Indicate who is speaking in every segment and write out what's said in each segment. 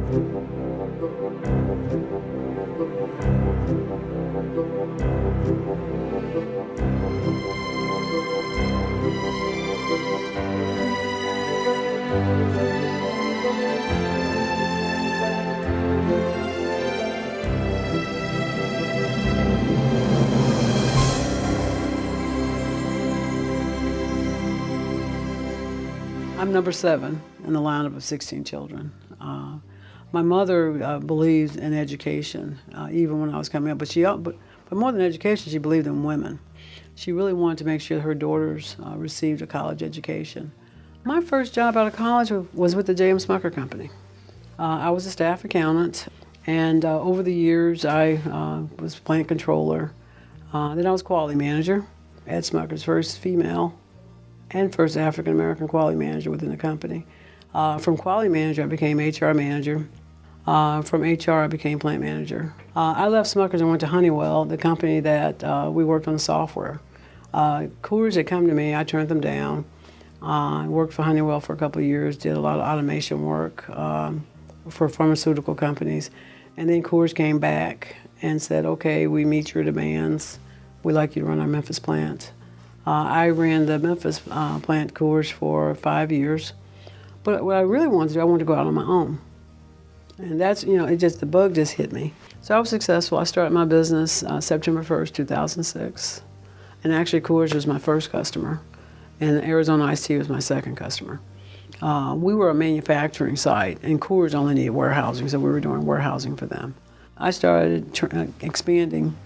Speaker 1: I'm number 7 in the lineup of 16 children. My mother believed in education, even when I was coming up, but more than education, she believed in women. She really wanted to make sure her daughters received a college education. My first job out of college was with the J.M. Smucker Company. I was a staff accountant, and over the years I was plant controller. Then I was quality manager at Smucker's, first female and first African-American quality manager within the company. From quality manager, I became HR manager. From HR, I became plant manager. I left Smucker's and went to Honeywell, the company that we worked on the software. Coors had come to me, I turned them down. I worked for Honeywell for a couple of years, did a lot of automation work for pharmaceutical companies. And then Coors came back and said, okay, we meet your demands. We'd like you to run our Memphis plant. I ran the Memphis plant Coors for 5 years. But what I really wanted to do, I wanted to go out on my own. And that's, the bug just hit me. So I was successful. I started my business September 1st, 2006. And actually Coors was my first customer. And Arizona Iced Tea was my second customer. We were a manufacturing site, and Coors only needed warehousing, so we were doing warehousing for them. I started expanding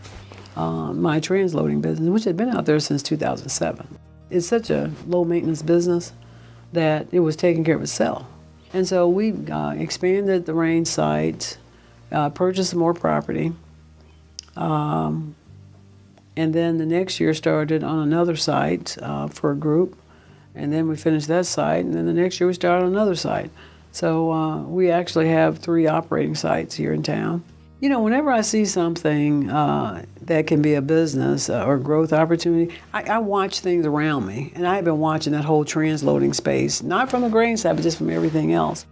Speaker 1: my transloading business, which had been out there since 2007. It's such a low-maintenance business that it was taking care of itself. And so we expanded the range site, purchased some more property, and then the next year started on another site for a group, and then we finished that site, and then the next year we started on another site. So we actually have 3 operating sites here in town. Whenever I see something that can be a business or growth opportunity, I watch things around me. And I've been watching that whole transloading space, not from the grain side, but just from everything else.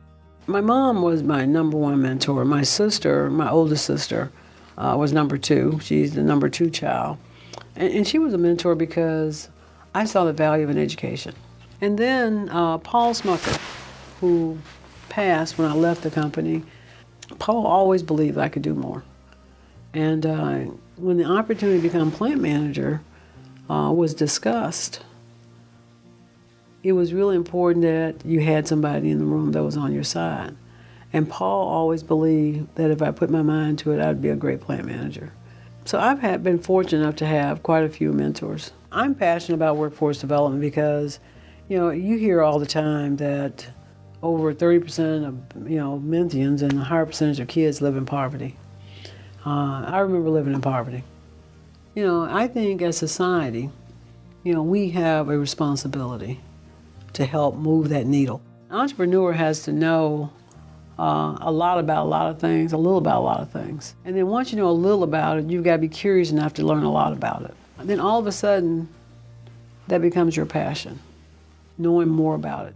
Speaker 1: My mom was my number 1 mentor. My sister, my oldest sister, was number 2. She's the number 2 child. And she was a mentor because I saw the value of an education. And then Paul Smucker, who passed when I left the company, Paul always believed I could do more. And when the opportunity to become plant manager was discussed, it was really important that you had somebody in the room that was on your side. And Paul always believed that if I put my mind to it, I'd be a great plant manager. So I've been fortunate enough to have quite a few mentors. I'm passionate about workforce development because, you hear all the time that over 30% of Memphians and a higher percentage of kids live in poverty. I remember living in poverty. I think as society, we have a responsibility to help move that needle. An entrepreneur has to know a lot about a lot of things, a little about a lot of things. And then once you know a little about it, you've got to be curious enough to learn a lot about it. And then all of a sudden, that becomes your passion, knowing more about it.